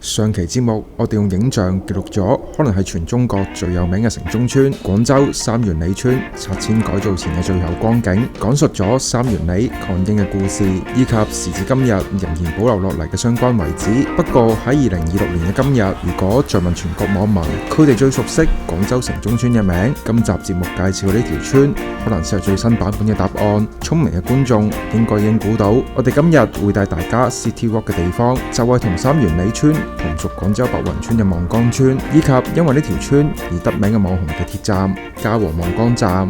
上期節目我哋用影像記錄咗可能係全中國最有名嘅城中村廣州三元里村拆遷改造前嘅最後光景，講述咗三元里抗英嘅故事，以及時至今日仍然保留落嚟嘅相關遺址。不過喺2026年嘅今日，如果再問全國網民，佢哋最熟悉廣州城中村嘅名，今集節目介紹呢條村可能先係最新版本嘅答案。聰明嘅觀眾應該已經估到，我哋今日會帶大家 City Walk 嘅地方就係同三元里村同屬廣州白雲村嘅望崗村，以及因為呢條村而得名嘅網紅地鐵站嘉禾望崗站。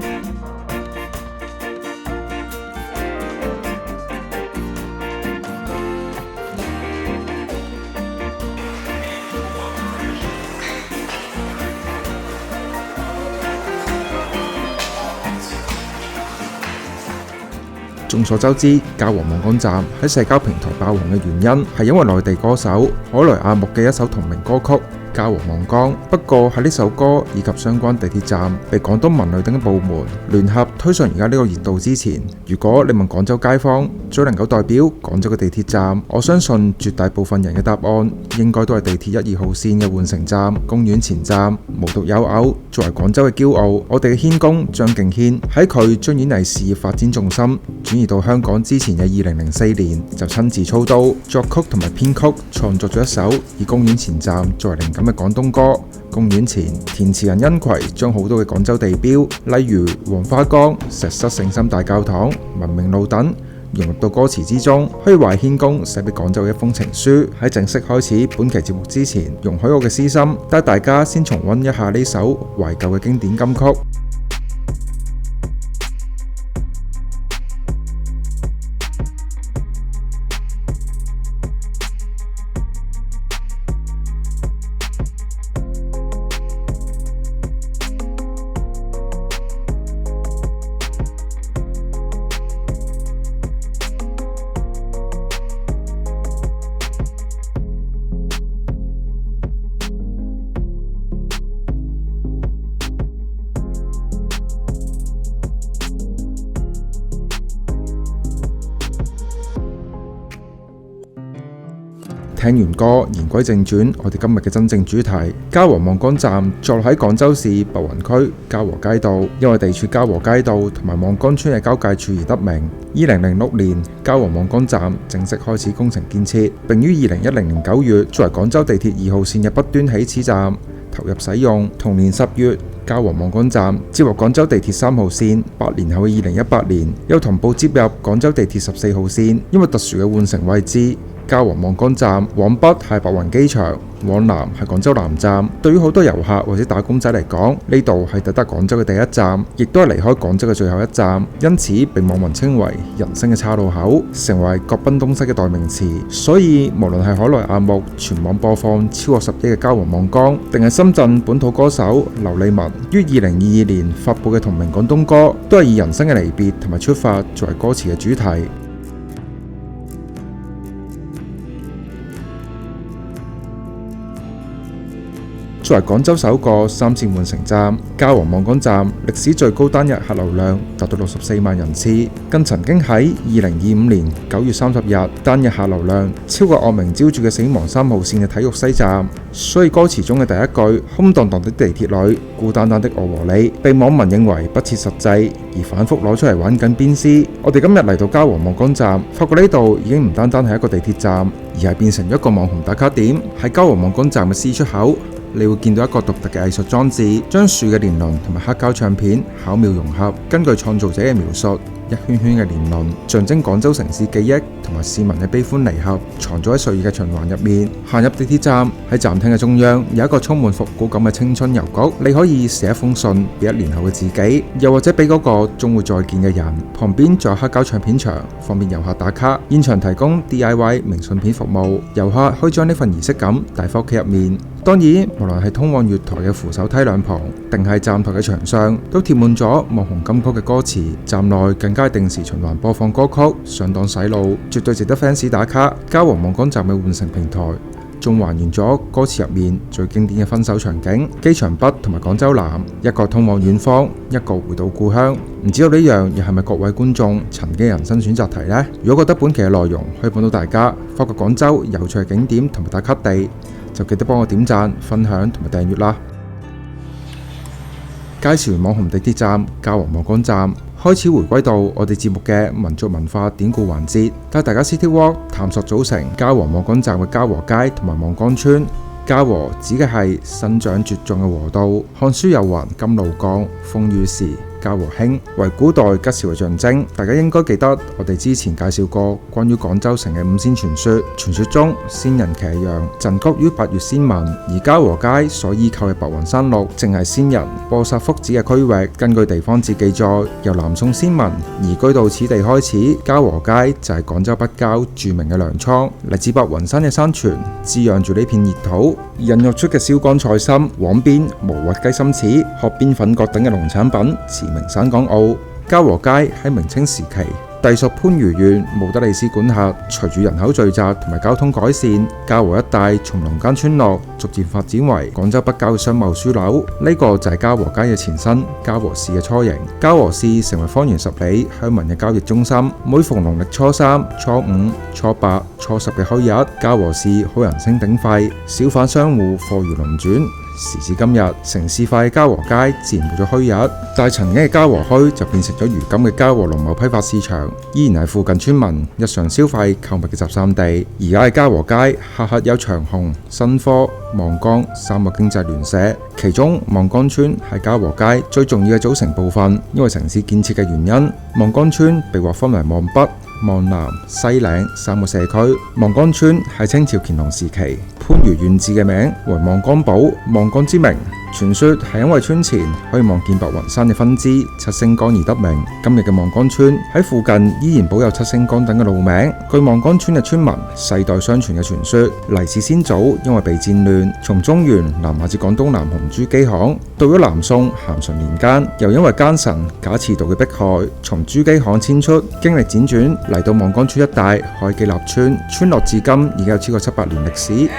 眾所周知，嘉禾望崗站喺社交平台爆紅嘅原因係因為內地歌手海來阿木嘅一首同名歌曲《嘉禾望崗》。不過喺呢首歌以及相關地鐵站被廣東文旅等部門聯合推上而家呢個熱度之前，如果你問廣州街坊最能夠代表廣州嘅地鐵站，我相信絕大部分人嘅答案應該都係地鐵1、2號線嘅換乘站公園前站。無獨有偶，作為廣州嘅驕傲，我哋嘅軒公張敬軒喺佢將演藝事業發展重心轉移到香港之前嘅2004年，就親自操刀作曲同埋編曲，創作咗一首以公園前站作為靈感嘅廣東歌《公園前》。填詞人殷葵將好多嘅廣州地標，例如黃花崗、石室聖心大教堂、文明路等，融入到歌詞之中，可以話軒公寫俾廣州嘅一封情書。喺正式開始本期節目之前，容許我嘅私心帶大家先重溫一下呢首懷舊嘅經典金曲。聽完歌，言歸正傳，我哋今日嘅真正主題，嘉禾望崗站坐落喺廣州市白雲區嘉禾街道，因為地處嘉禾街道同埋望崗村嘅交界處而得名。2006年，嘉禾望崗站正式開始工程建設，並於2010年9月作為廣州地鐵2號線嘅北端起始站投入使用。同年10月，嘉禾望崗站接獲廣州地鐵3號線，8年後嘅2018年又同步接入廣州地鐵14號線。因為特殊嘅換乘位置，嘉禾望崗站往北係白雲機場，往南係廣州南站。對於好多遊客或者打工仔嚟講，呢度係抵達廣州嘅第一站，亦都係離開廣州嘅最後一站，因此被網民稱為人生嘅岔路口，成為各奔東西嘅代名詞。所以無論係海來阿木全網播放超過10億嘅嘉禾望崗，定係深圳本土歌手劉利文於2022年發佈嘅同名廣東歌，都係以人生嘅離別同埋出發作為歌詞嘅主題。作為廣州首個3線換乘站，嘉禾望崗站歷史最高單日客流量達到64萬人次，更曾經喺2025年9月30日單日客流量超過惡名昭著嘅死亡3號線嘅體育西站。所以歌詞中嘅第一句空蕩蕩的地鐵裏，孤單單的我和你，被網民認為不切實際，而反覆攞出嚟玩緊鞭屍。我哋今日嚟到嘉禾望崗站，發覺呢度已經唔單單係一個地鐵站，而係變成一個網紅打卡點。喺嘉禾望崗站嘅 C 出口，你會見到一個獨特嘅藝術裝置，將樹嘅年輪同埋黑膠唱片巧妙融合。根據創造者嘅描述，一圈圈嘅年輪象徵廣州城市記憶同埋市民嘅悲歡離合，藏咗喺歲月嘅循環入面。行入地鐵站，喺站廳嘅中央有一個充滿復古感嘅青春郵局，你可以寫一封信俾1年後嘅自己，又或者俾嗰個終會再見嘅人。旁邊仲有黑膠唱片牆，方便遊客打卡。現場提供 DIY 明信片服務，遊客可以將呢份儀式感帶返屋企入面。當然，無論係通往月台嘅扶手梯兩旁，定係站台嘅牆上，都貼滿咗網紅金曲嘅歌詞。站內更加定時循環播放歌曲，上檔洗腦，絕對值得 fans 打卡。嘉禾望崗站嘅換乘平台仲還原咗歌詞入面最經典嘅分手場景，機場北同埋廣州南，一個通往遠方，一個回到故鄉。唔知道呢樣又係咪各位觀眾曾經人生選擇題呢？如果覺得本期嘅內容可以幫到大家發掘廣州有趣嘅景點同埋打卡地，就記得幫我點讚、分享同埋訂閱啦。介紹完網紅地鐵站嘉禾望崗站，開始回歸到我哋節目嘅民族文化典故環節，帶大家 City Walk 探索組成嘉禾望崗站嘅嘉禾街同埋望崗村。嘉禾指嘅係生長茁壯嘅禾道。漢書有云：甘露降，風雨時，嘉禾興，為古代吉時嘅象徵。大家應該記得我哋之前介紹過關於廣州城嘅五仙傳說。傳說中仙人騎羊陣谷於八月仙文，而嘉禾街所依靠嘅白雲山麓正係仙人播撒福祉嘅區域。根據地方志記載，由南宋先民移居到此地開始，嘉禾街就係廣州北郊著名嘅糧倉。嚟自白雲山嘅山泉滋養住呢片熱土，孕育出嘅燒乾菜心、黃邊、無核雞心翅、褐邊粉角等嘅農產品馳名省港澳。嘉禾街喺明清時期隸屬番禺縣務德里司管轄，隨住人口聚集同埋交通改善，嘉禾一帶從農耕村落逐漸發展為廣州北郊嘅商貿樞紐。呢個就係嘉禾街嘅前身，嘉禾市嘅雛形。嘉禾市成為方圓10里鄉民嘅交易中心。每逢農曆初3、初5、初8、初10嘅墟日，嘉禾市好人聲鼎沸，小販商戶貨如輪轉。時至今日，城市化嘅嘉禾街自然冇咗墟日，但係曾經嘅嘉禾墟就變成咗如今嘅嘉禾農貿批發市場，依然係附近村民日常消費購物嘅集散地。而家嘅嘉禾街下轄有長虹、新科、望崗3個經濟聯社，其中望崗村係嘉禾街最重要嘅組成部分。因為城市建設嘅原因，望崗村被劃分為望北、望南、西嶺3個社區。望崗村喺清朝乾隆時期番禺縣治嘅名為望崗堡，望崗之名傳說係因為村前可以望見白雲山嘅分支七星崗而得名。今日嘅望崗村喺附近依然保有七星崗等嘅路名。據望崗村嘅村民世代相傳嘅傳說，黎氏先祖因為被戰亂，從中原南下至廣東南雄珠璣巷，到咗南宋咸淳年間，又因為奸臣賈似道嘅迫害，從珠璣巷遷出，經歷輾轉嚟到望崗村一帶開基立村，村落至今已經有超過700年歷史。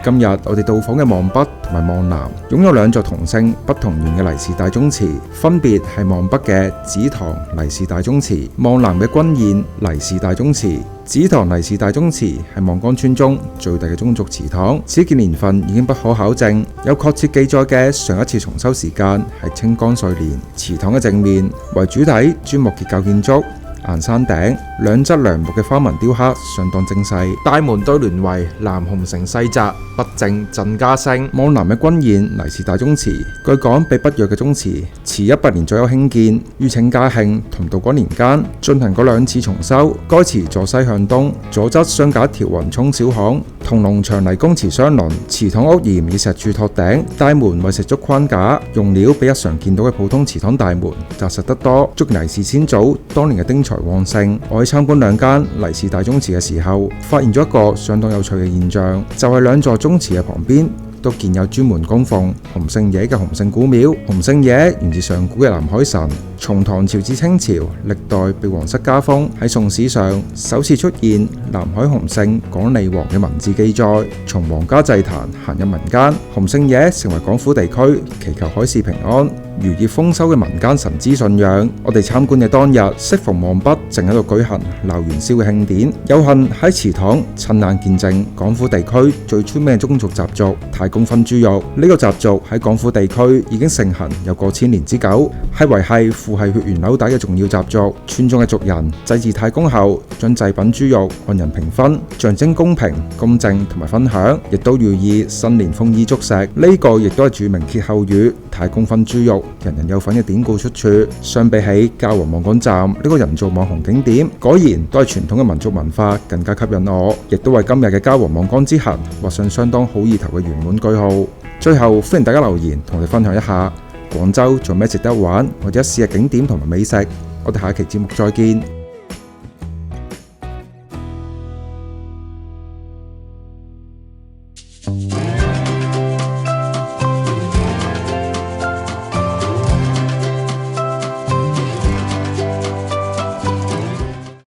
今日我哋到訪嘅望北同埋望南，擁有2座同姓不同源嘅黎氏大宗祠，分別係望北嘅紫堂黎氏大宗祠、望南嘅軍堰黎氏大宗祠。紫堂黎氏大宗祠係望崗村中最大嘅宗族祠堂，始建年份已經不可考證，有確切記載嘅上一次重修時間係清光緒年。祠堂嘅正面為主體磚木結構建築，岩山頂兩側梁木嘅花紋雕刻相當精細，大門對聯為南紅城細宅，北正鎮家聲。望南嘅軍堰黎氏大宗祠，據講比北約嘅宗祠遲100年左右興建，於清嘉慶同道光年間進行過2次重修。該祠坐西向東，左側相隔一條雲涌小巷，同農場泥公祠相鄰。祠堂屋檐以石柱托頂，大門為石竹框架，用料比日常見到嘅普通祠堂大門紮實得多，足黎氏先祖當年嘅丁財旺盛。我去參觀2間黎氏大宗祠嘅時候，發現咗一個相當有趣嘅現象，就係2座宗祠嘅旁邊都建有專門供奉洪聖爺嘅洪聖古廟。洪聖爺源自上古嘅南海神，從唐朝至清朝歷代被皇室加封。喺宋史上首次出現南海洪聖廣利王嘅文字記載，從皇家祭壇行入民間，洪聖爺成為廣府地區祈求海事平安、漁業豐收嘅民間神之信仰。我哋參觀嘅當日，適逢望北正喺度舉行鬧元宵嘅慶典，有幸喺祠堂親眼見證廣府地區最出名嘅宗族習俗太公分豬肉。呢個習俗喺廣府地區已經盛行有過千年之久，係維繫父系血緣紐帶嘅重要習俗。村中嘅族人祭祀太公後，將祭品豬肉按人平分，象徵公平、公正同埋分享，亦都寓意新年豐衣足食。呢個亦都係著名歇後語太公分豬肉人人有份嘅典故出處。相比起嘉禾望崗站呢個人造網紅景點，果然都係傳統嘅民族文化更加吸引我，亦都為今日嘅嘉禾望崗之行畫上相當好意頭嘅圓滿句號。最後歡迎大家留言同我哋分享一下廣州仲有咩值得玩或者試嘅景點同埋美食。我哋下期節目再見。